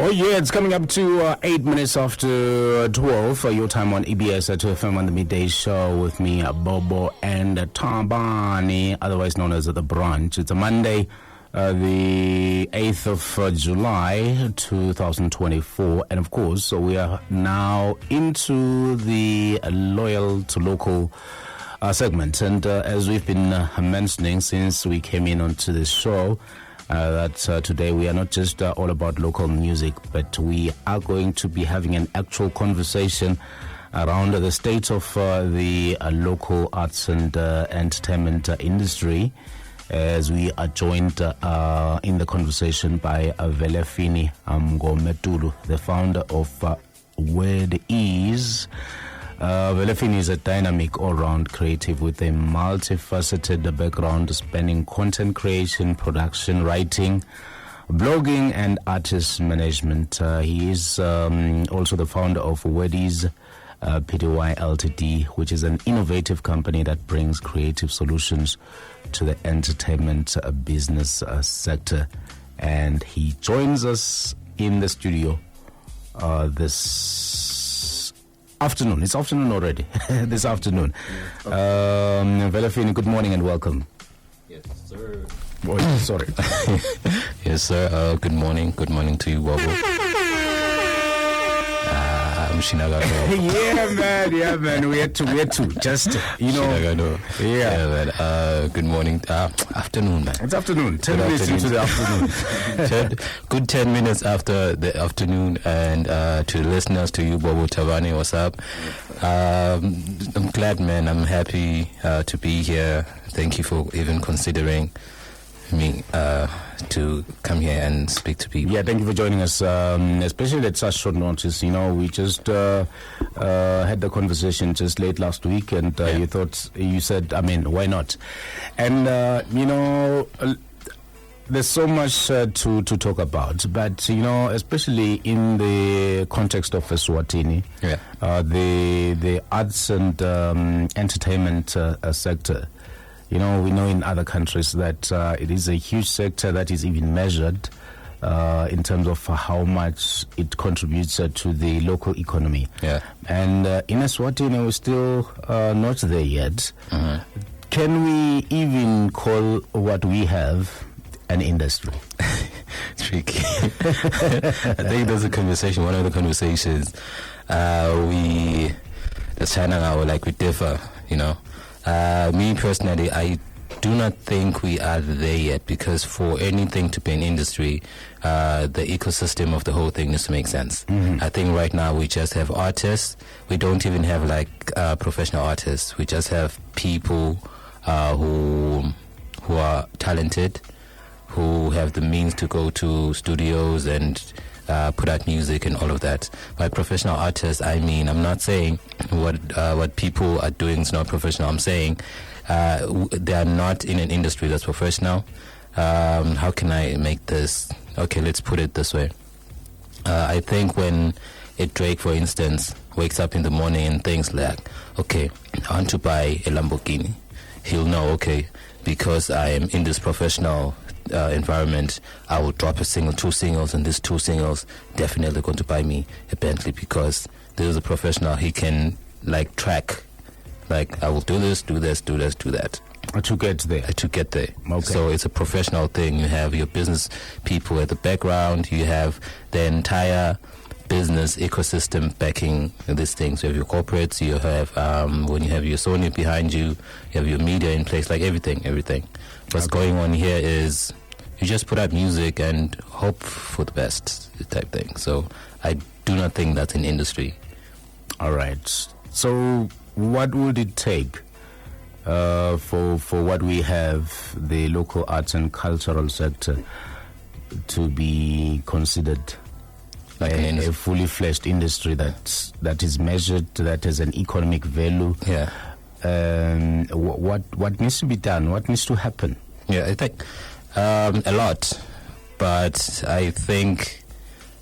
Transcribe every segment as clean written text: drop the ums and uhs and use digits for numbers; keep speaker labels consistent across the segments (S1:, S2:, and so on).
S1: Oh yeah, it's coming up to 8 minutes after 12. Your time on EBS at 2FM on the midday show with me, Bobo and Tabani, otherwise known as The Brunch. It's a Monday, the 8th of July 2024, and of course, so we are now into the loyal to local segment. And as we've been mentioning since we came in onto this show, that today we are not just all about local music, but we are going to be having an actual conversation around the state of the local arts and entertainment industry, as we are joined in the conversation by Velefini Ngometulu, the founder of Where It Is. Velefini is a dynamic all-round creative with a multifaceted background spanning content creation, production, writing, blogging, and artist management. He is also the founder of Wedis Pty Ltd, which is an innovative company that brings creative solutions to the entertainment business sector. And he joins us in the studio this afternoon. It's afternoon already. This afternoon. Velefini, good morning and welcome.
S2: Yes, sir.
S1: Oh, sorry.
S2: Yes, sir. Good morning. Good morning to you, Bobo.
S1: Yeah, man. We had to. Just, you know.
S2: Yeah, man. Good morning. Afternoon, man.
S1: It's afternoon. 10 minutes into the afternoon.
S2: Good 10 minutes after the afternoon. And to the listeners, to you, Bobo Tavani, what's up? I'm glad, man. I'm happy to be here. Thank you for even considering me to come here and speak to people.
S1: Yeah, thank you for joining us, especially at such short notice. You know, we just had the conversation just late last week, and you said, I mean, why not? And you know, there's so much to talk about, but you know, especially in the context of Eswatini, the arts and entertainment sector. You know, we know in other countries that it is a huge sector that is even measured in terms of how much it contributes to the local economy.
S2: Yeah.
S1: And in Eswatini, we're still not there yet.
S2: Mm-hmm.
S1: Can we even call what we have an industry?
S2: Tricky. I think there's a conversation, one of the conversations, we differ, you know. Me personally, I do not think we are there yet, because for anything to be an industry, the ecosystem of the whole thing needs to make sense.
S1: Mm-hmm.
S2: I think right now we just have artists. We don't even have professional artists. We just have people who are talented, who have the means to go to studios and put out music and all of that. By professional artists, I mean, I'm not saying what people are doing is not professional. I'm saying they are not in an industry that's professional. How can I make this? Okay, let's put it this way. I think when a Drake, for instance, wakes up in the morning and thinks like, okay, I want to buy a Lamborghini, he'll know, okay, because I am in this professional environment, I will drop a single, 2 singles, and these 2 singles definitely going to buy me a Bentley, because this is a professional. He can track, I will do this, do this, do this, do that.
S1: To get there. Okay.
S2: So it's a professional thing. You have your business people at the background. You have the entire business ecosystem backing these things. You have your corporates. You have when you have your Sony behind you, you have your media in place. Everything. What's going on here is you just put out music and hope for the best type thing. So I do not think that's an industry.
S1: All right. So what would it take for what we have, the local arts and cultural sector, to be considered a fully fledged industry that is measured, that has an economic value?
S2: Yeah.
S1: What needs to be done? What needs to happen?
S2: Yeah, I think a lot, but I think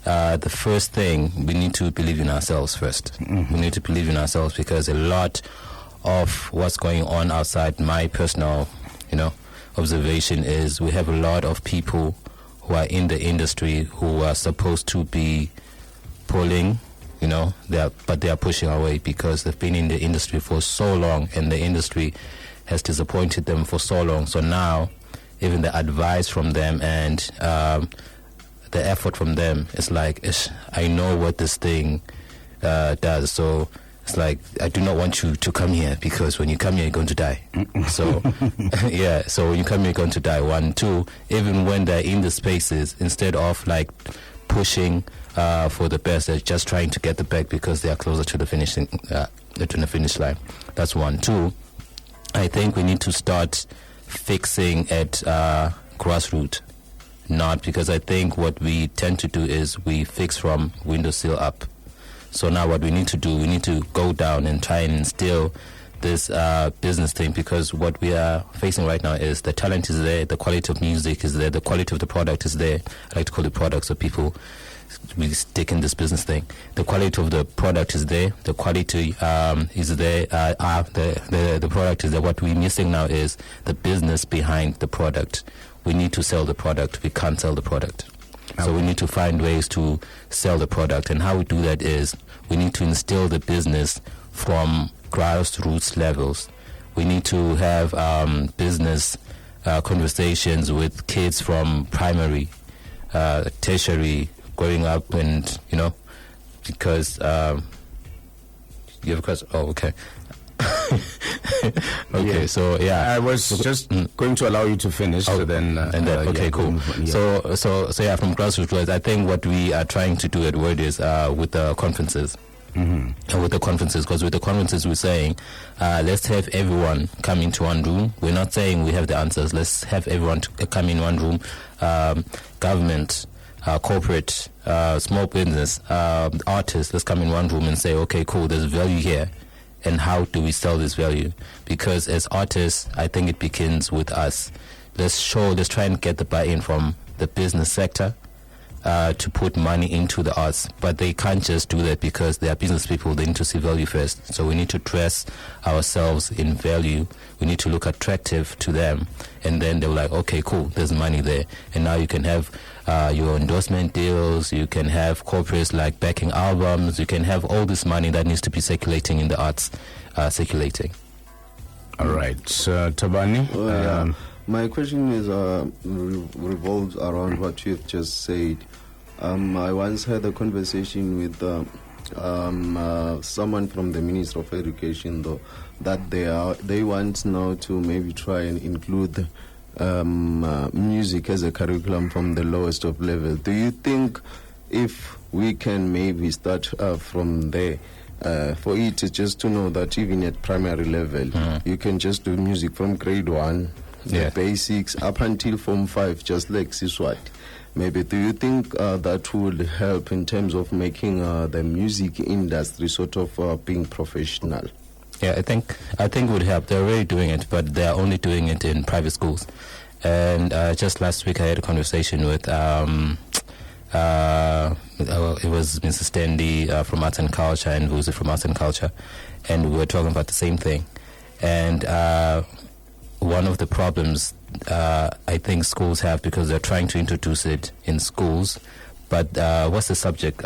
S2: the first thing, we need to believe in ourselves first.
S1: Mm-hmm.
S2: We need to believe in ourselves, because a lot of what's going on outside my personal, observation is we have a lot of people who are in the industry who are supposed to be pulling, but they are pushing away because they've been in the industry for so long and the industry has disappointed them for so long. So now, even the advice from them and the effort from them is like, I know what this thing does. So it's like, I do not want you to come here because when you come here, you're going to die. So, yeah, so when you come here, you're going to die. 1, 2, even when they're in the spaces, instead of like pushing for the best, they're just trying to get the bag because they are closer to the finish line. That's 1. 2, I think we need to start fixing at grassroots. Not because I think what we tend to do is we fix from windowsill up. So now what we need to do, we need to go down and try and instill this business thing, because what we are facing right now is the talent is there, the quality of music is there, the quality of the product is there. I like to call it products so people we stick in this business thing. The quality of the product is there, the quality is there, the product is there. What we're missing now is the business behind the product. We need to sell the product. We can't sell the product. So we need to find ways to sell the product. And how we do that is we need to instill the business from grassroots levels. We need to have business conversations with kids from primary, tertiary, growing up, and, because you have a question? Oh, okay. Okay, yeah. So yeah,
S1: I was just going to allow you to finish. So then,
S2: okay, cool. Yeah. So yeah, from grassroots, I think what we are trying to do at Word is with the conferences. Mm-hmm. With the conferences, because with the conferences we're saying, let's have everyone come into one room. We're not saying we have the answers. Let's have everyone come in one room. Government, corporate, small business, artists. Let's come in one room and say, okay, cool. There's value here. And how do we sell this value? Because as artists, I think it begins with us. Let's try and get the buy-in from the business sector to put money into the arts. But they can't just do that because they are business people. They need to see value first. So we need to dress ourselves in value. We need to look attractive to them. And then they're like, okay, cool, there's money there. And now you can have your endorsement deals, you can have corporates like backing albums, you can have all this money that needs to be circulating in the arts, circulating.
S1: All right, Tabani?
S3: Yeah. My question is revolves around what you've just said. I once had a conversation with someone from the Ministry of Education, though, that they want now to maybe try and include music as a curriculum from the lowest of level. Do you think if we can maybe start from there, for it just to know that even at primary level, you can just do music from grade 1, the basics, up until Form 5, just like emaSwati. Maybe do you think that would help in terms of making the music industry sort of being professional?
S2: Yeah, I think it would help. They're already doing it, but they're only doing it in private schools. And just last week I had a conversation with it was Mr. Stanley from Arts and Culture and Vuzi from Arts and Culture, and we were talking about the same thing. And one of the problems I think schools have, because they're trying to introduce it in schools, but what's the subject?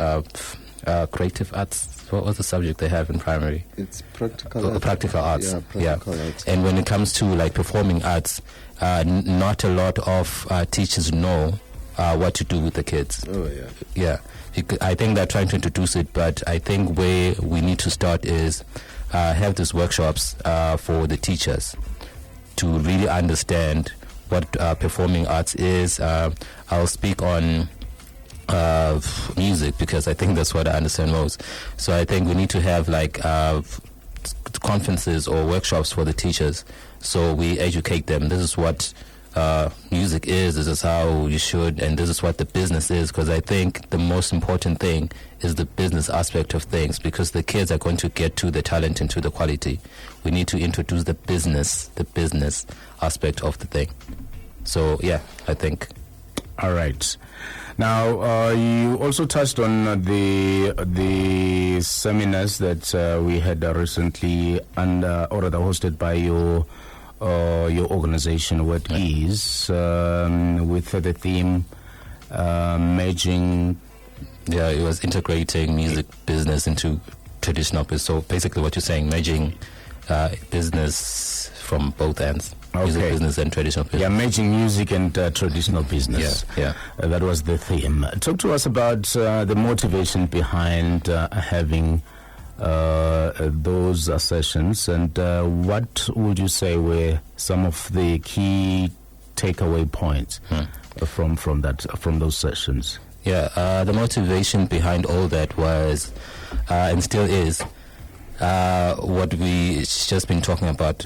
S2: Creative arts. What was the subject they have in primary?
S3: It's practical arts.
S2: Practical arts.
S3: Yeah, practical arts.
S2: And when it comes to like performing arts, not a lot of teachers know what to do with the kids.
S3: Oh, yeah.
S2: Yeah. I think they're trying to introduce it, but I think where we need to start is have these workshops for the teachers to really understand what performing arts is. I'll speak on music because I think that's what I understand most. So I think we need to have like conferences or workshops for the teachers, so we educate them. This is what music is, this is how you should, and this is what the business is, because I think the most important thing is the business aspect of things, because the kids are going to get to the talent and to the quality. We need to introduce the business aspect of the thing. So yeah, I think.
S1: All right. Now, you also touched on the seminars that we had recently hosted by your organization, What Is, with the theme merging.
S2: Yeah, it was integrating music business into traditional business. So basically what you're saying, merging business from both ends. Music business and traditional business.
S1: Yeah, merging music and traditional business.
S2: Yeah.
S1: That was the theme. Talk to us about the motivation behind having those sessions, and what would you say were some of the key takeaway points from those sessions?
S2: Yeah, the motivation behind all that was, and still is, what we just been talking about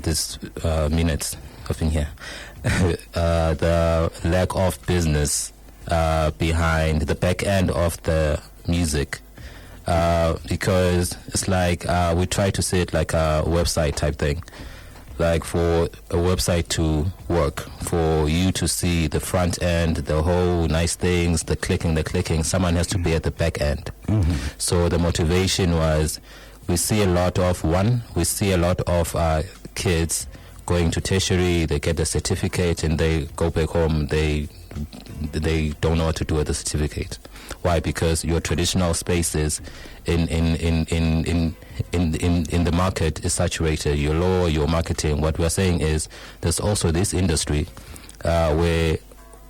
S2: this minutes of being here. The lack of business behind the back end of the music. Because it's like we try to say it like a website type thing. Like for a website to work, for you to see the front end, the whole nice things, the clicking, someone has to be at the back end. So the motivation was, we see a lot of kids going to tertiary, they get the certificate and they go back home, they don't know what to do with the certificate. Why? Because your traditional spaces in the market is saturated. Your law, your marketing. What we are saying is there's also this industry where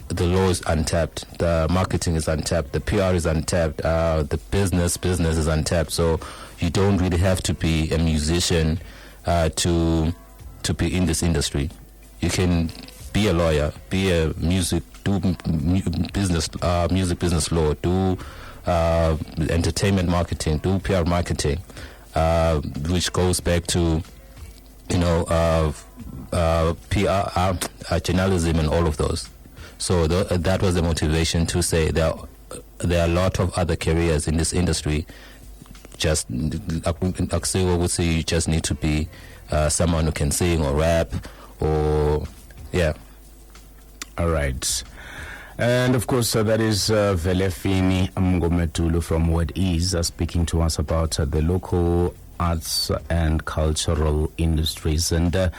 S2: the law is untapped, the marketing is untapped, the PR is untapped, the business is untapped. So you don't really have to be a musician to be in this industry. You can be a lawyer, be a music business law, do entertainment marketing, do PR marketing, which goes back to PR, journalism, and all of those. So that was the motivation to say there are a lot of other careers in this industry. Just Akseo would say you just need to be someone who can sing or rap or yeah.
S1: All right. And of course, that is Velefini Mgometulu from Word Is speaking to us about the local arts and cultural industries. And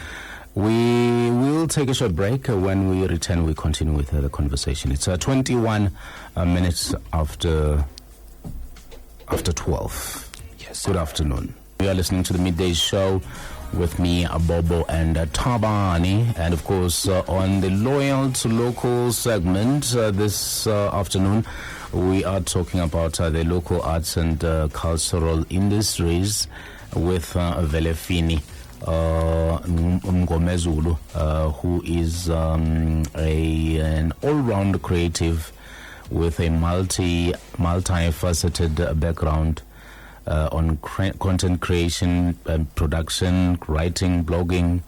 S1: we will take a short break. When we return, we continue with the conversation. It's 21 minutes after 12.
S2: Yes.
S1: Good afternoon. We are listening to the Midday Show with me, Bobo and Tabani, and of course on the Loyal to Local segment this afternoon we are talking about the local arts and cultural industries with Velefini Mgomezulu, who is an all-round creative with a multi-faceted background on content creation, production, writing, blogging,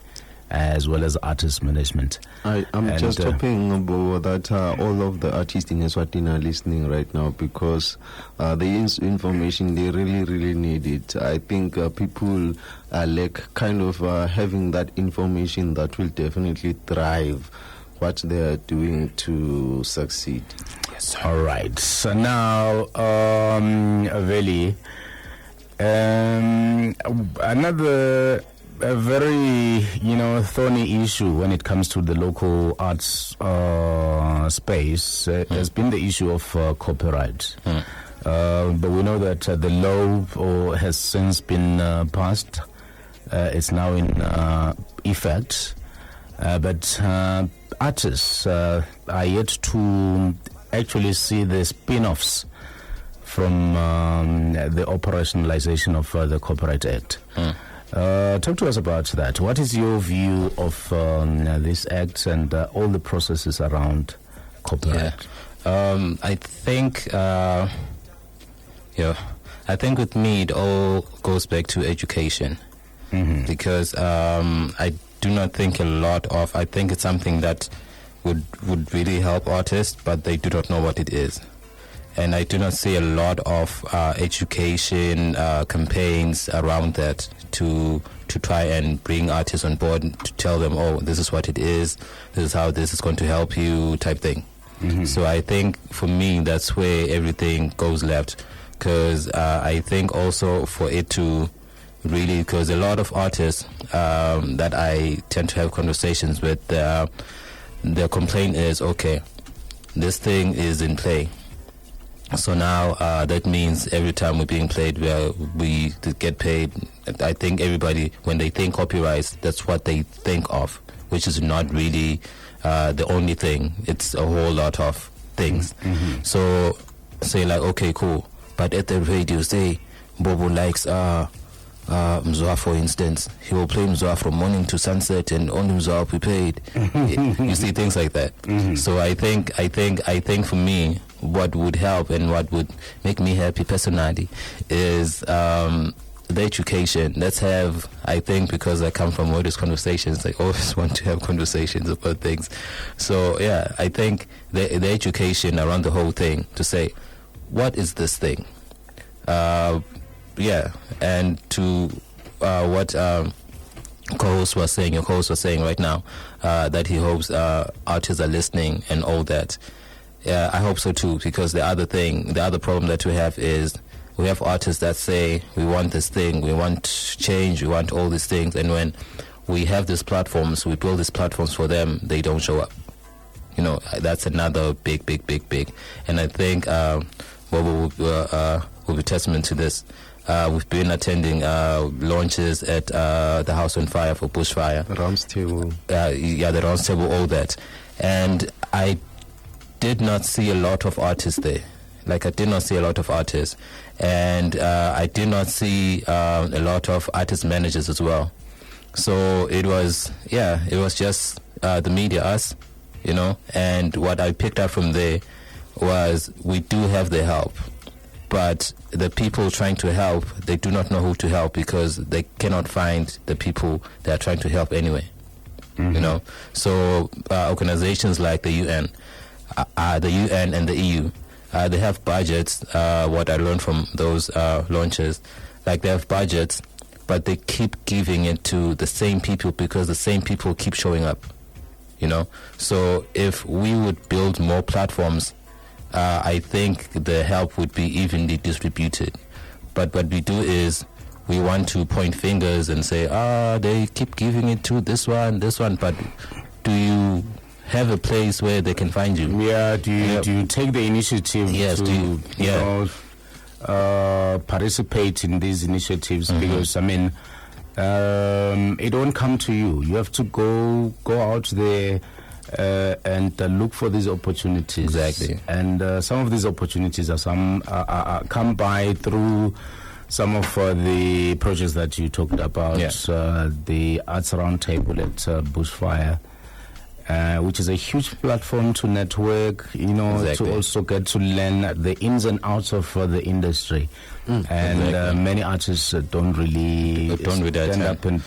S1: as well as artist management.
S3: I'm just hoping about that all of the artists in Eswatini are listening right now, because the information, they really, really need it. I think people lack kind of having that information that will definitely drive what they are doing to succeed.
S1: Yes. All right. So now, Veli, another very thorny issue when it comes to the local arts space has been the issue of copyright. But we know that the law has since been passed. It's now in effect. But artists are yet to actually see the spin-offs from the operationalization of the Copyright Act. Talk to us about that. What is your view of this act and all the processes around copyright?
S2: I think with me it all goes back to education, because I do not think I think it's something that would really help artists, but they do not know what it is. And I do not see a lot of education campaigns around that to try and bring artists on board, to tell them, oh, this is what it is, this is how this is going to help you, type thing. So I think for me that's where everything goes left, because I think also for it to really, because a lot of artists that I tend to have conversations with, their complaint is, okay, this thing is in play. So now that means every time we're being played, we get paid. I think everybody, when they think copyrights, that's what they think of, which is not really the only thing. It's a whole lot of things.
S1: Mm-hmm.
S2: So say like, okay, cool. But at the radio, say Bobo likes Mzwa, for instance. He will play Mzwa from morning to sunset, and only Mzwa will be paid. You see things like that.
S1: Mm-hmm.
S2: So I think for me, what would help and what would make me happy personally is the education. Let's have, I think, because I come from all these conversations, I always want to have conversations about things. So yeah, I think the education around the whole thing, to say, what is this thing? Yeah, and to what your co-host was saying right now, that he hopes artists are listening and all that. Yeah, I hope so too, because the other problem that we have is we have artists that say we want this thing, we want change, we want all these things, and when we have these platforms, we build these platforms for them, they don't show up. You know, that's another big. And I think Bobo will be testament to this. We've been attending launches at the House on Fire for Bushfire.
S3: Rounds table.
S2: The rounds table, all that. And I did not see a lot of artists there. Like, I did not see a lot of artists. And I did not see a lot of artist managers as well. So it was just the media, us, you know. And what I picked up from there was we do have the help. But the people trying to help, they do not know who to help because they cannot find the people they are trying to help anyway. Mm-hmm. You know, so organizations like the UN and the EU, they have budgets. What I learned from those launches, like they have budgets, but they keep giving it to the same people because the same people keep showing up. You know, so if we would build more platforms, I think the help would be evenly distributed. But what we do is we want to point fingers and say, they keep giving it to this one. But do you have a place where they can find you?
S1: Yeah, do you take the initiative to participate in these initiatives? Mm-hmm. Because, I mean, it won't come to you. You have to go out there and look for these opportunities.
S2: Exactly.
S1: And some of these opportunities are come by through some of the projects that you talked about. Yeah. The Arts Roundtable at Bushfire, which is a huge platform to network, you know, exactly. To also get to learn the ins and outs of the industry. And exactly. Many artists don't really stand up and...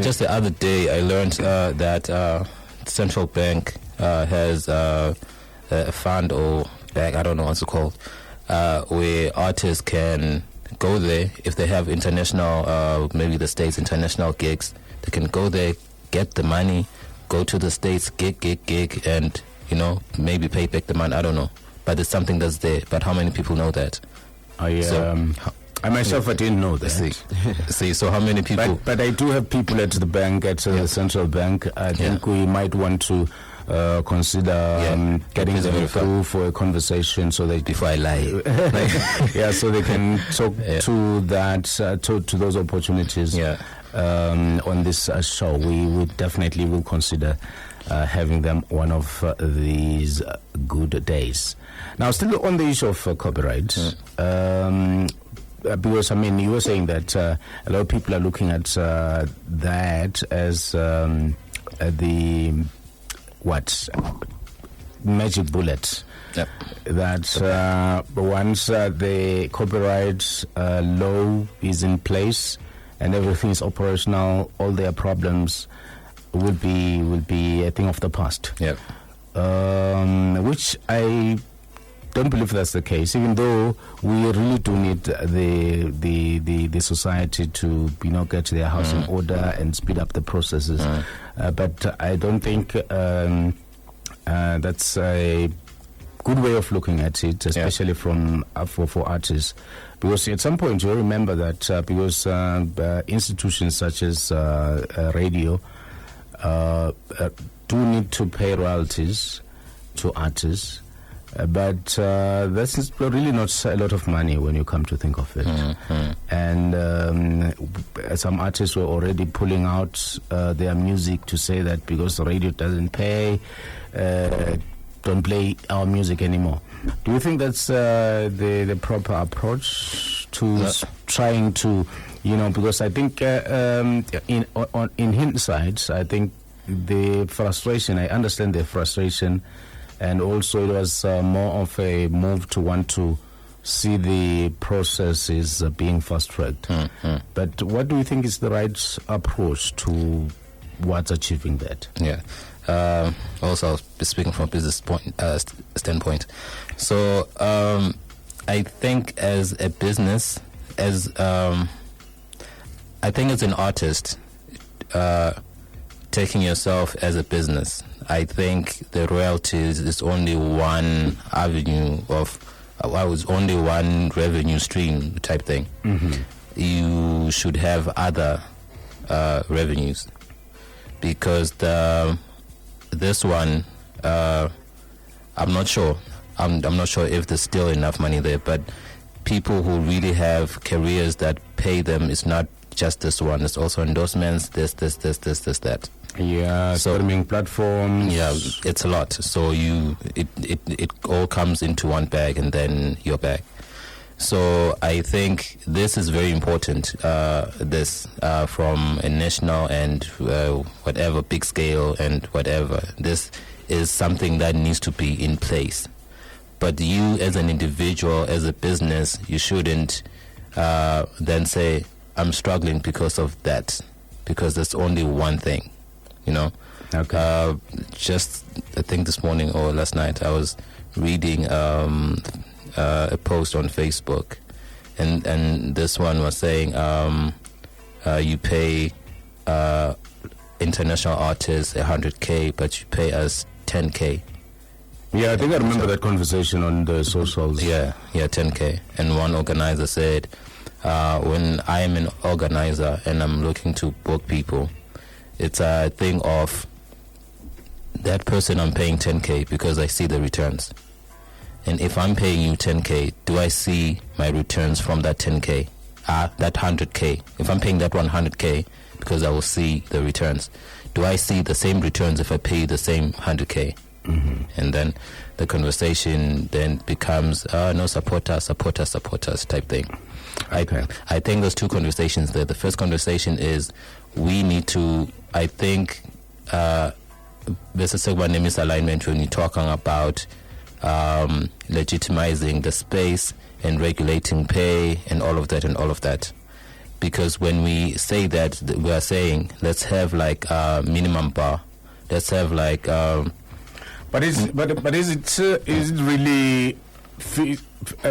S2: just the other day I learned that Central Bank has a fund or bag, I don't know what's it called, where artists can go there if they have international, maybe the States international gigs. They can go there, get the money, go to the States, gig, and, you know, maybe pay back the money. I don't know. But it's something that's there. But how many people know that?
S1: I myself, I didn't know that.
S2: See, so how many people?
S1: But I do have people at the bank, at the central bank. I think we might want to consider getting them through for a conversation, so that
S2: before I lie,
S1: so they can talk to that to those opportunities. On this show, we definitely will consider having them one of these good days. Now, still on the issue of copyright. Because, I mean, you were saying that a lot of people are looking at that as the magic bullet.
S2: Yep.
S1: That once the copyright law is in place and everything is operational, all their problems will be a thing of the past.
S2: Yep.
S1: Which I don't believe that's the case, even though we really do need the society to, you know, get their house in order and speed up the processes. But I don't think that's a good way of looking at it, especially from for artists, because at some point you remember that because institutions such as radio do need to pay royalties to artists. But this is really not a lot of money when you come to think of it. And some artists were already pulling out their music to say that because the radio doesn't pay, don't play our music anymore. Do you think that's the proper approach to trying to, because I think in hindsight, I think the frustration, I understand the frustration, and also it was more of a move to want to see the processes being fast-tracked. But what do you think is the right approach to what's achieving that?
S2: Yeah. Also, I'll be speaking from a business standpoint. So, I think as a business, I think as an artist, taking yourself as a business, I think the royalties is only one avenue of, only one revenue stream type thing. You should have other revenues, because this one, I'm not sure. I'm not sure if there's still enough money there, but people who really have careers that pay them, is not just this one. It's also endorsements, this, that.
S1: Yeah,
S2: so
S1: streaming platforms.
S2: Yeah, it's a lot. So it all comes into one bag, and then your bag. So I think this is very important. From a national and whatever big scale and whatever, this is something that needs to be in place. But you, as an individual, as a business, you shouldn't then say, I'm struggling because of that, because there's only one thing,
S1: Okay.
S2: Just, I think this morning or last night, I was reading a post on Facebook, and this one was saying you pay international artists 100K, but you pay us 10K.
S1: Yeah, I think I remember that conversation on the socials.
S2: Yeah, 10K. And one organizer said, when I am an organizer and I'm looking to book people, it's a thing of that person I'm paying 10K because I see the returns. And if I'm paying you 10K, do I see my returns from that 10K? That 100K. If I'm paying that 100K because I will see the returns, do I see the same returns if I pay the same 100K? And then the conversation then becomes, no, support us type thing.
S1: Okay.
S2: I think there's two conversations there. The first conversation is we need to, I think, there's a certain misalignment when you're talking about legitimizing the space and regulating pay and all of that. Because when we say that, we are saying, let's have like a minimum bar. Let's have like...
S1: But is it really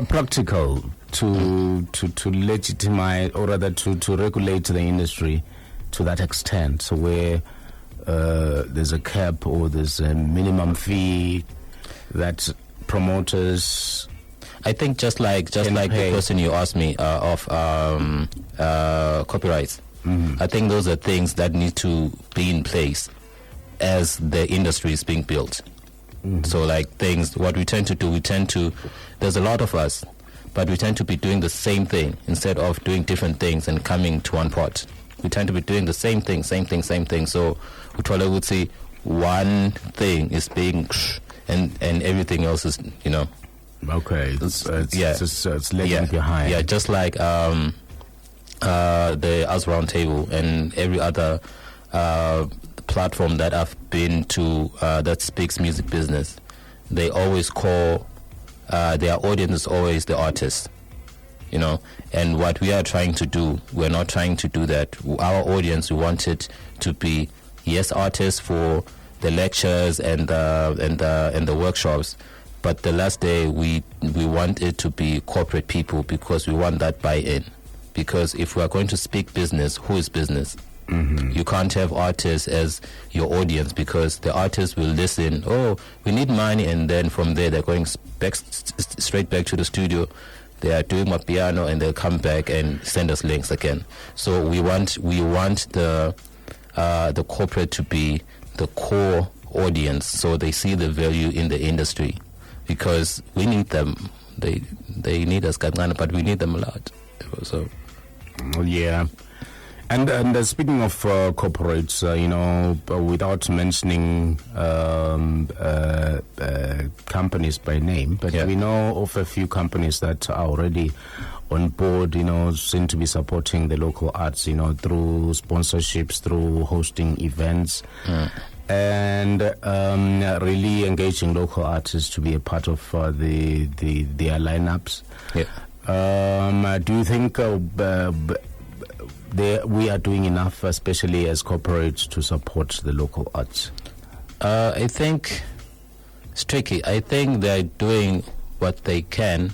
S1: practical to legitimize, or rather to regulate the industry to that extent, so where there's a cap or there's a minimum fee that promoters?
S2: I think just like
S1: pay.
S2: the question you asked me of copyrights. I think those are things that need to be in place as the industry is being built. So like things, what we tend to do, there's a lot of us, but we tend to be doing the same thing instead of doing different things and coming to one pot. We tend to be doing the same thing. So we would say one thing is being and everything else is,
S1: Okay, it's lagging behind.
S2: Yeah, just like the Us Round Table and every other platform that I've been to that speaks music business, they always call their audience is always the artist, and what we are trying to do, we're not trying to do that. Our audience, we want it to be, yes, artists for the lectures and the workshops, but the last day we want it to be corporate people, because we want that buy-in. Because if we are going to speak business, who is business? You can't have artists as your audience, because the artists will listen, we need money, and then from there they're going straight back to the studio. They are doing my piano, and they'll come back and send us links again. So we want the corporate to be the core audience, so they see the value in the industry, because we need them. They need us, but we need them a lot. So,
S1: yeah. And speaking of corporates, without mentioning companies by name, but we know of a few companies that are already on board, seem to be supporting the local arts, through sponsorships, through hosting events, and really engaging local artists to be a part of their lineups. Yeah. Do you think we are doing enough, especially as corporates, to support the local arts?
S2: I think it's tricky. I think they're doing what they can,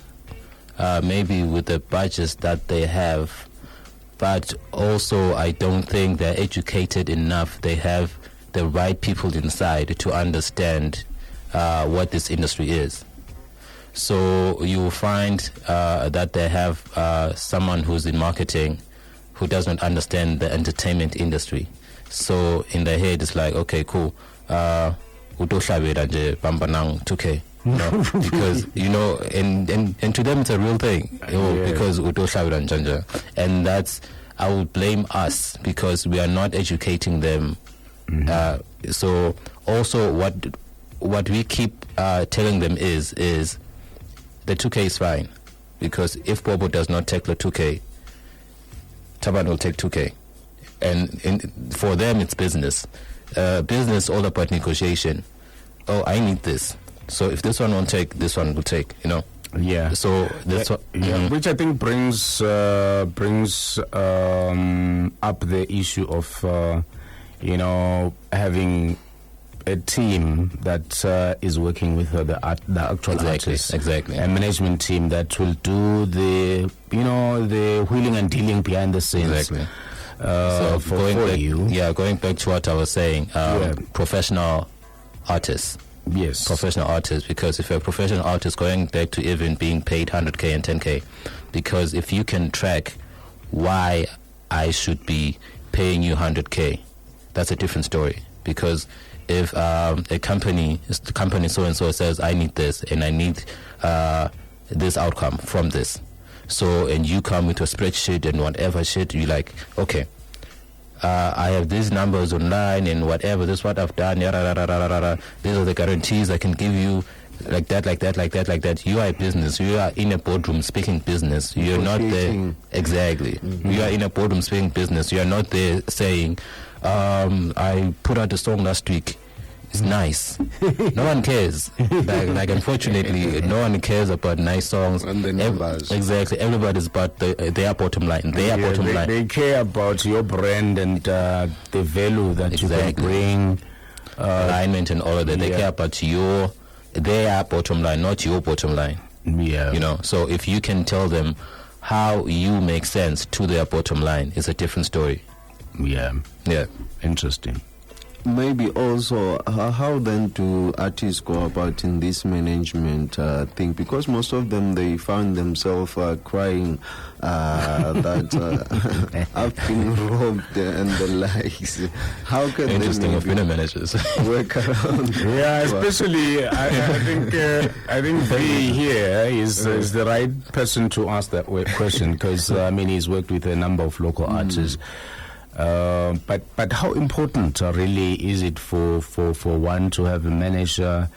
S2: maybe with the budgets that they have, but also I don't think they're educated enough. They have the right people inside to understand what this industry is. So you will find that they have someone who's in marketing who doesn't understand the entertainment industry. So in their head, it's like, okay, cool. Uto shabira nje bamba nang 2K. Because, and to them it's a real thing. Because uto shabira njanja. And that's, I would blame us because we are not educating them. So also what we keep telling them is the 2K is fine. Because if Bobo does not take the 2K, Taban will take 2K. And for them, it's business. Business all about negotiation. Oh, I need this. So if this one won't take, this one will take,
S1: Yeah.
S2: So that's what...
S1: Which I think brings up the issue of, having a team that is working with the actual artists.
S2: Exactly.
S1: A management team that will do the wheeling and dealing behind the scenes.
S2: Exactly.
S1: So
S2: going back to what I was saying, professional artists.
S1: Yes.
S2: Professional artists, because if you're a professional artist, going back to even being paid 100K and 10K, because if you can track why I should be paying you 100K, that's a different story. Because if a company so-and-so says, I need this and I need this outcome from this, so, and you come with a spreadsheet and whatever shit, you're like, okay, I have these numbers online and whatever, this is what I've done, these are the guarantees I can give you, like that. You are a business. You are in a boardroom speaking business. You're not there. Exactly. You are in a boardroom speaking business. You are not there saying, I put out a song last week. It's nice. No one cares. Like unfortunately, no one cares about nice songs.
S3: And the numbers.
S2: Exactly. Everybody's about their bottom line. Bottom line.
S1: They care about your brand and the value that you can bring.
S2: Alignment and all of that. They care about their bottom line, not your bottom line.
S1: Yeah.
S2: So if you can tell them how you make sense to their bottom line, it's a different story.
S1: Yeah.
S2: Yeah.
S1: Interesting.
S3: Maybe also, how then do artists go about in this management thing? Because most of them, they found themselves crying that I've been robbed and the likes. How can
S2: Interesting of managers
S3: work around?
S1: Yeah, especially I think Faye here is the right person to ask that question, because he's worked with a number of local artists. But how important really is it for one to have a manager,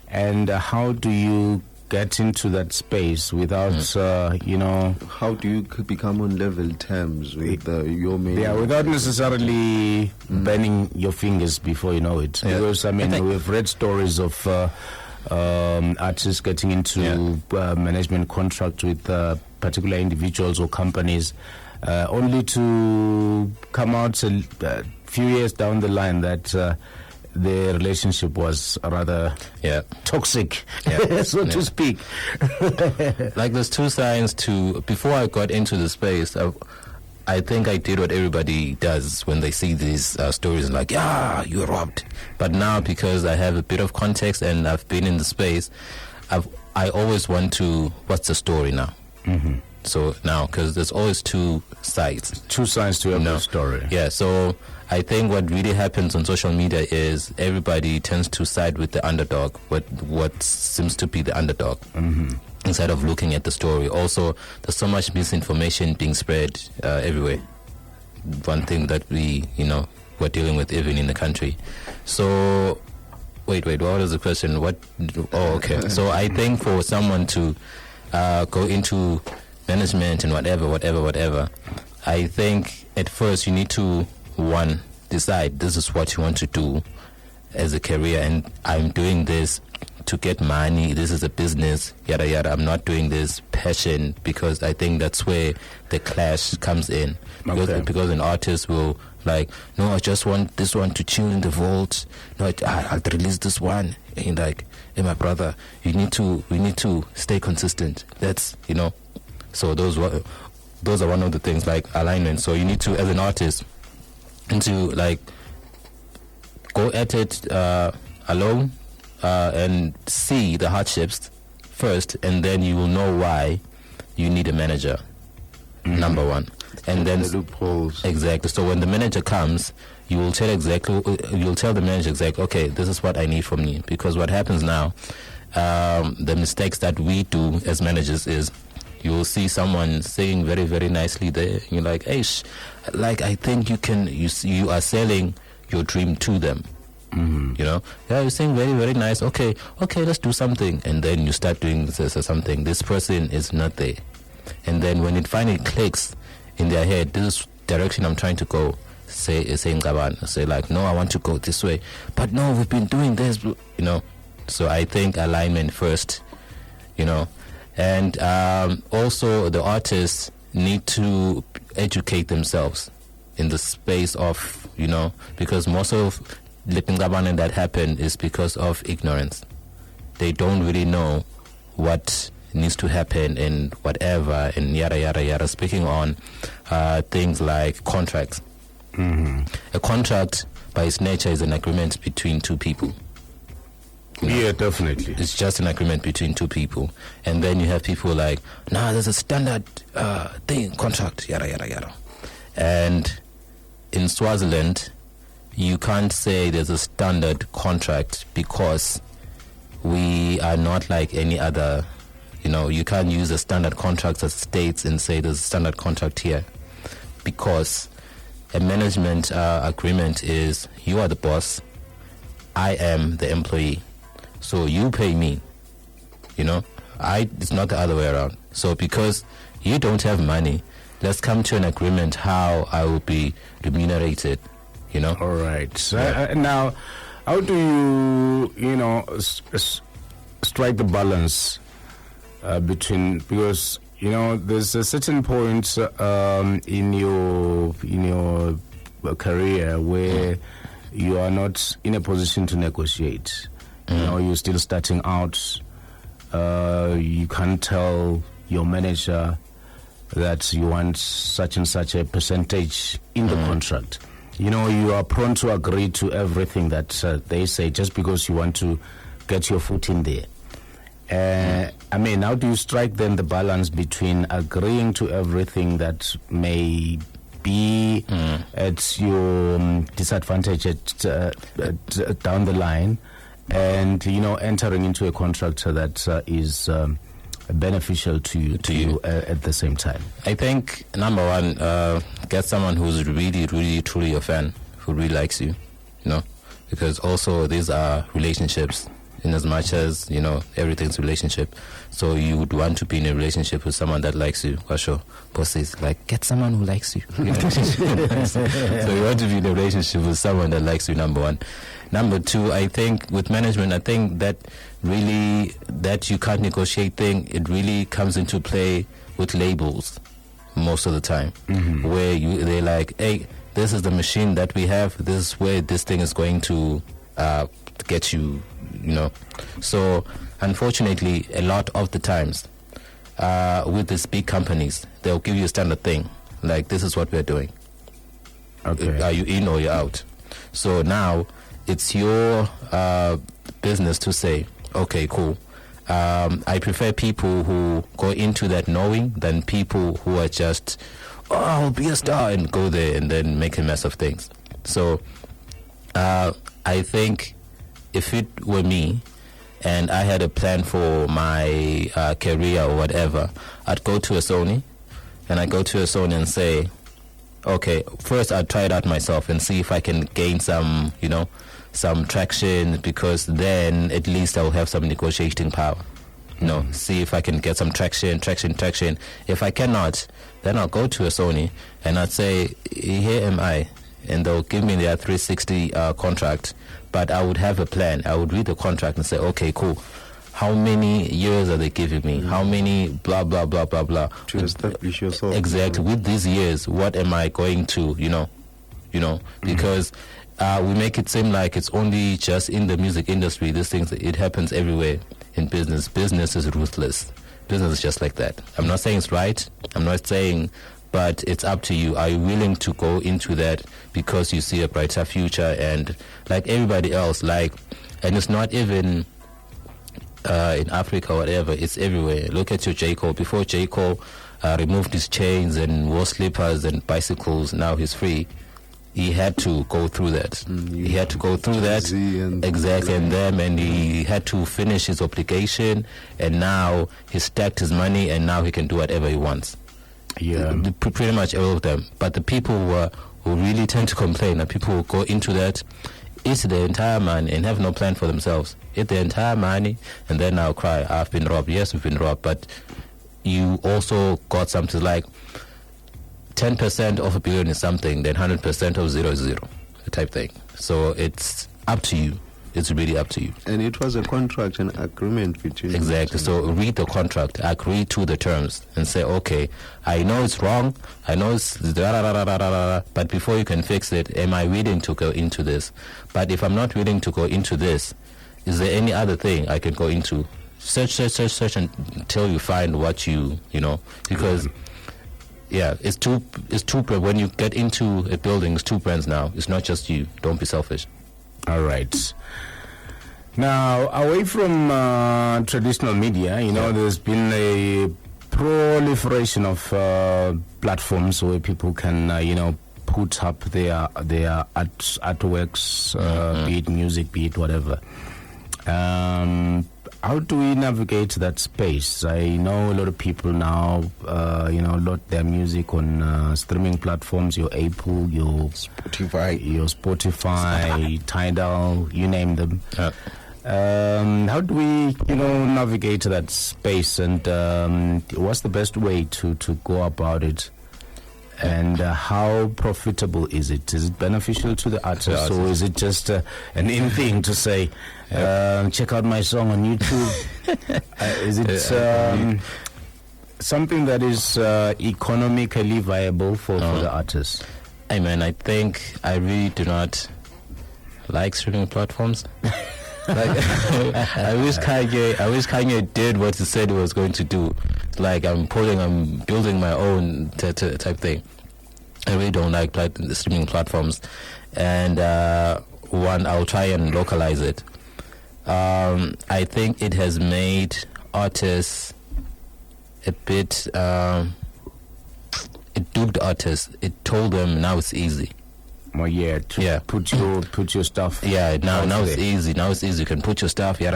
S1: and how do you get into that space without
S3: how do you become on level terms with your manager?
S1: Yeah, without necessarily burning your fingers before you know it. Because we've read stories of artists getting into management contract with particular individuals or companies, only to come out a few years down the line that the relationship was rather toxic, so to speak.
S2: Like there's two signs to, before I got into the space, I think I did what everybody does when they see these stories, like, yeah, you were robbed. But now, because I have a bit of context and I've been in the space, I always want to, what's the story now? So now, because there's always two sides.
S1: Two sides to every story.
S2: Yeah, so I think what really happens on social media is everybody tends to side with the underdog, what seems to be the underdog, instead of looking at the story. Also, there's so much misinformation being spread everywhere. One thing that we're dealing with even in the country. So, wait, what was the question? Okay. So I think for someone to go into management and whatever, I think at first you need to, one, decide this is what you want to do as a career, and I'm doing this to get money. This is a business, yada yada. I'm not doing this passion, because I think that's where the clash comes in. Because an artist will like, no, I just want this one to chill in the vault. No, I'll release this one. And like, hey, my brother, we need to stay consistent. That's So those are one of the things, like alignment. So you need to, as an artist, to like go at it alone and see the hardships first, and then you will know why you need a manager. Number one, and then
S3: the loopholes.
S2: Exactly. So when the manager comes, you'll tell the manager exactly, okay, this is what I need from you. Because what happens now, the mistakes that we do as managers is, you will see someone saying very, very nicely there. You're like, hey, I think you are selling your dream to them. Yeah, you're saying very, very nice. Okay, let's do something. And then you start doing something. This person is not there. And then when it finally clicks in their head, this is direction I'm trying to go, say like, no, I want to go this way. But no, we've been doing this, So I think alignment first, And also the artists need to educate themselves in the space of, because most of Lipingabane that happen is because of ignorance. They don't really know what needs to happen and whatever and yada yada yada. Speaking on things like contracts. A contract by its nature is an agreement between two people.
S1: Yeah, definitely.
S2: It's just an agreement between two people. And then you have people like, there's a standard contract, yada yada yada. And in Swaziland, you can't say there's a standard contract, because we are not like any other. You can't use a standard contract as states and say there's a standard contract here, because a management agreement is, you are the boss, I am the employee, so you pay me. It's not the other way around. So because you don't have money, let's come to an agreement how I will be remunerated.
S1: All right. So now, how do you strike the balance between, because there's a certain point in your career where you are not in a position to negotiate. You're still starting out. You can't tell your manager that you want such and such a percentage in the contract. You are prone to agree to everything that they say, just because you want to get your foot in there. How do you strike then the balance between agreeing to everything that may be at your disadvantage down the line, and entering into a contract that is beneficial to you at the same time?
S2: I think number one, get someone who's really, really, truly a fan, who really likes you, because also these are relationships. In as much as, everything's relationship. So you would want to be in a relationship with someone that likes you. For sure. Bosses, like, get someone who likes you. So you want to be in a relationship with someone that likes you, number one. Number two, I think with management, I think that really, that you can't negotiate thing, it really comes into play with labels most of the time. Where they're like, hey, this is the machine that we have, this is where this thing is going to get you, So unfortunately, a lot of the times with these big companies, they'll give you a standard thing, like, this is what we're doing.
S1: Okay.
S2: Are you in or you're out? So now it's your business to say, okay, cool, I prefer people who go into that knowing than people who are just, I'll be a star, and go there and then make a mess of things. So I think if it were me and I had a plan for my career or whatever, I'd go to a Sony and say, okay, first I'd try it out myself and see if I can gain some traction, because then at least I'll have some negotiating power. See if I can get some traction. If I cannot, then I'll go to a Sony and I'd say, here am I. And they'll give me their 360 contract. But I would have a plan. I would read the contract and say, okay, cool. How many years are they giving me? How many blah, blah, blah, blah, blah.
S3: To establish yourself.
S2: Exactly. With these years, what am I going to, because we make it seem like it's only just in the music industry. These things, it happens everywhere in business. Business is ruthless. Business is just like that. I'm not saying it's right. I'm not saying, but it's up to you. Are you willing to go into that because you see a brighter future? And like everybody else, and it's not even in Africa or whatever, it's everywhere. Look at your J. Cole. Before J. Cole removed his chains and wore slippers and bicycles, now he's free. He had to go through that. He had to go through that. Exactly, and he had to finish his obligation, and now he stacked his money, and now he can do whatever he wants.
S1: Yeah,
S2: pretty much all of them. But the people who really tend to complain, and people who go into that, eat the entire money and have no plan for themselves. Eat the entire money and then now cry, I've been robbed. Yes, we've been robbed, but you also got something like 10% of $1 billion is something, then 100% of 0 is 0, type thing. So it's up to you. It's really up to you.
S3: And it was a contract, an agreement between you.
S2: Exactly. So read the contract, agree to the terms, and say, okay, I know it's wrong, I know it's but before you can fix it, am I willing to go into this? But if I'm not willing to go into this, is there any other thing I can go into? Search until you find what because it's two when you get into a building, it's two brands now. It's not just you. Don't be selfish.
S1: All right. Now, away from traditional media, there's been a proliferation of platforms where people can, put up their artworks, be it music, be it whatever. How do we navigate that space? I know a lot of people now, load their music on streaming platforms, your Apple, your Spotify, Tidal, you name them. How do we, navigate that space, and what's the best way to go about it? And how profitable is it? Is it beneficial to the artist, or is it just an in thing to say, check out my song on YouTube? Is it something that is economically viable for the artist?
S2: Hey man, I think I really do not like streaming platforms. I wish Kanye did what he said he was going to do. Like I'm building my own type thing. I really don't like streaming platforms, and I'll try and localize it. I think it has made artists a bit. It duped artists. It told them now it's easy.
S1: Put your stuff.
S2: Yeah, now it's easy. Now it's easy. You can put your stuff. Yet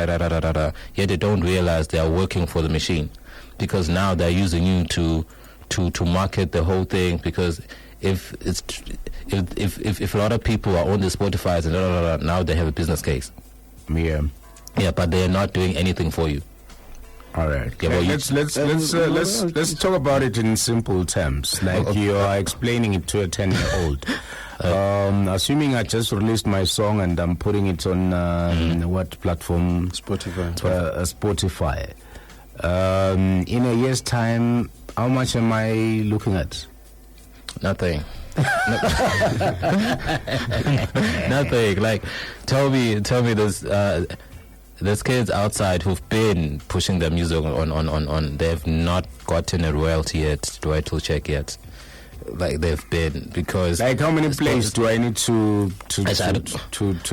S2: they don't realize they are working for the machine, because now they're using you to market the whole thing. Because if a lot of people are on the Spotify and now they have a business case. Yeah, but they are not doing anything for you.
S1: All right. Yeah, let's talk about it in simple terms. Like you are explaining it to a 10-year-old. Assuming I just released my song and I'm putting it on what platform? Spotify. In a year's time, how much am I looking at?
S2: Nothing. Nothing. Like, tell me, there's kids outside who've been pushing their music on. They have not gotten a royalty yet, royalty check yet. like they've been, because
S1: Like how many plays do I need to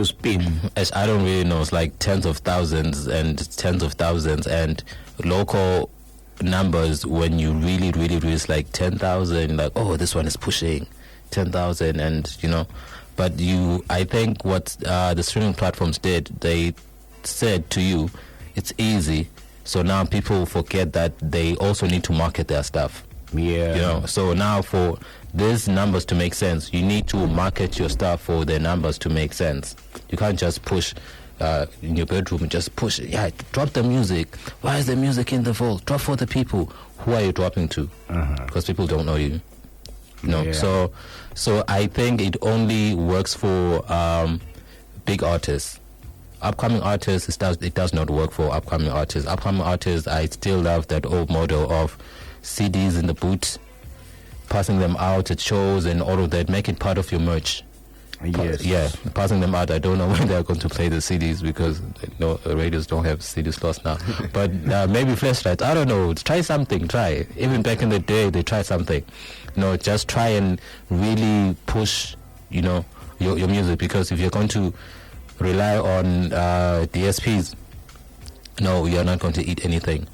S1: spin?
S2: as I don't really know, it's like tens of thousands, and local numbers, when you really it's like 10,000, like, oh, this one is pushing 10,000, and but I think what the streaming platforms did, they said to you, it's easy, so now people forget that they also need to market their stuff.
S1: Yeah.
S2: So now for these numbers to make sense, you need to market your stuff for the numbers to make sense. You can't just push in your bedroom and just push it. Yeah, drop the music. Why is the music in the vault? Drop for the people. Who are you dropping to? Because people don't know you.
S1: Yeah.
S2: So I think it only works for big artists. Upcoming artists, it does not work for upcoming artists. Upcoming artists, I still love that old model of CDs in the boot, passing them out at shows and all of that. Make it part of your merch.
S1: Yes.
S2: Passing them out. I don't know when they're going to play the CDs, because radios don't have CD slots now. But maybe flashlights. I don't know. Try something. Try. Even back in the day, they tried something. Just try and really push, your music, because if you're going to rely on DSPs, no, you're not going to eat anything.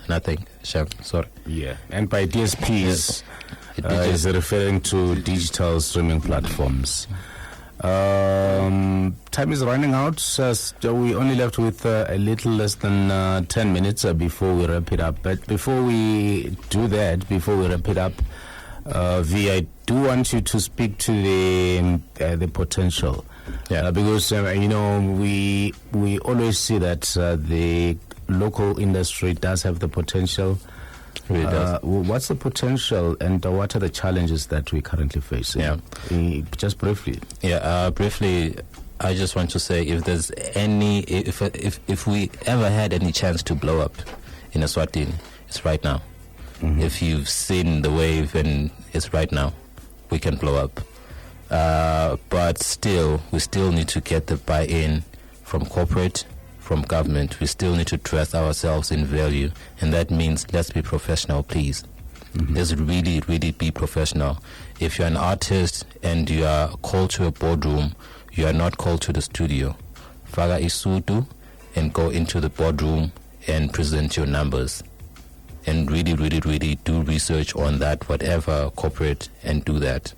S2: Nothing. Shem, sorry.
S1: Yeah, and by DSPs, is referring to digital streaming platforms. Time is running out. So we only left with a little less than 10 minutes before we wrap it up. But before we do that, before we wrap it up, V, I do want you to speak to the potential.
S2: Yeah.
S1: Because we always see that the local industry does have the potential.
S2: Really does.
S1: What's the potential, and what are the challenges that we currently face?
S2: Yeah.
S1: Just briefly.
S2: Yeah. Briefly, I just want to say, if there's if we ever had any chance to blow up in Eswatini, it's right now. If you've seen the wave, and it's right now, we can blow up. But still, we still need to get the buy-in from corporate, from government. We still need to dress ourselves in value, and that means let's be professional, please. Let's really be professional. If you're an artist and you are called to a boardroom, you are not called to the studio. Faga isutu and go into the boardroom and present your numbers. And really do research on that, whatever corporate, and do that.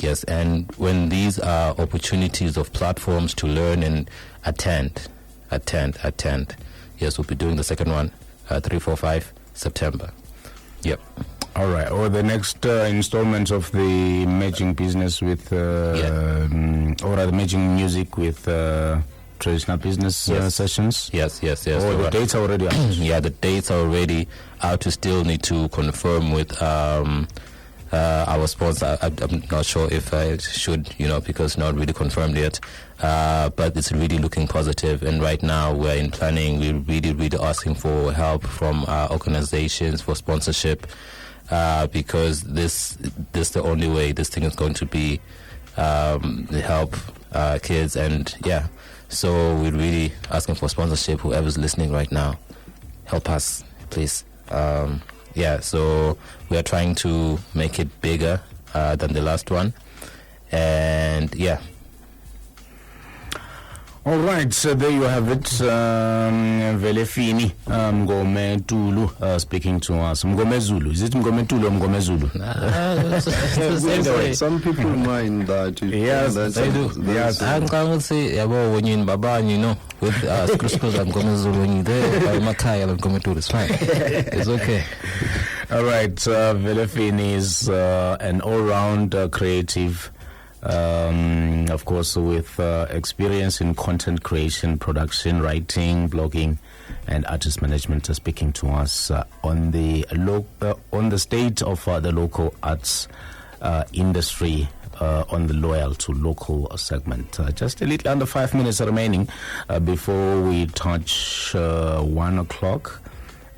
S2: Yes, and when these are opportunities of platforms to learn and attend. Yes, we'll be doing the second one, 3, 4, 5 September. Yep.
S1: All right. Or the next installment of the Merging Business with, or the Merging Music with traditional business sessions.
S2: Yes.
S1: Or the dates are already out.
S2: Yeah, the dates are already out. We still need to confirm with our sponsor. I'm not sure if I should, because not really confirmed yet. But it's really looking positive. And right now we're in planning. We're really asking for help from organizations for sponsorship, because this is the only way this thing is going to be help kids. And so we're really asking for sponsorship. Whoever's listening right now, help us, please. So we are trying to make it bigger than the last one. And
S1: all right, so there you have it. Velefini Mngome Tulu speaking to us. Mngome Zulu. Is it Mngome Tulu or Mngome Zulu?
S3: Anyway, some people mind that.
S1: Yes,
S2: they do. Yes. I'm going to say, when you're in Baba, with screws, I'm going to Zulu. When you're there, by Makai, I'm going to. It's fine. It's okay.
S1: All right, Velefini is an all-round creative. Of course, with experience in content creation, production, writing, blogging, and artist management, speaking to us on the state of the local arts industry on the loyal to local segment. Just a little under 5 minutes remaining before we touch 1 o'clock,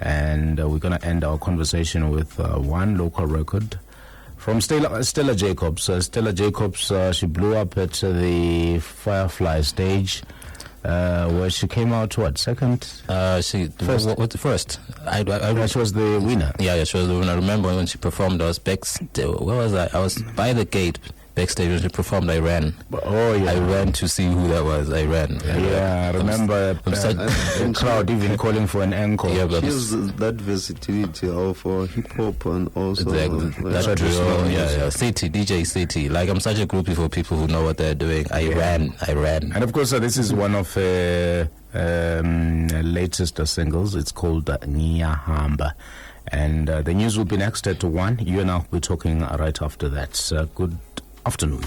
S1: and we're going to end our conversation with one local record. From Stella Jacobs. Stella Jacobs, she blew up at the Firefly stage where she came out, what, second?
S2: She
S1: First.
S2: what first?
S1: She was the winner.
S2: Yeah, she was the winner. I remember when she performed. I was backstage. Where was I? I was by the gate backstage when she performed. I ran.
S1: Oh, yeah.
S2: I ran to see who that was. I ran.
S1: Yeah, I remember the crowd even calling for an encore.
S2: Yeah, but
S3: She has that versatility of hip hop and also
S2: exactly.
S3: like
S2: That
S3: traditional
S2: drill,
S3: music.
S2: yeah. City, DJ City. Like, I'm such a groupie for people who know what they're doing. I ran.
S1: And of course, this is one of latest singles. It's called Ngiyahamba. And the news will be next at 1. You and I will be talking right after that. Good afternoon.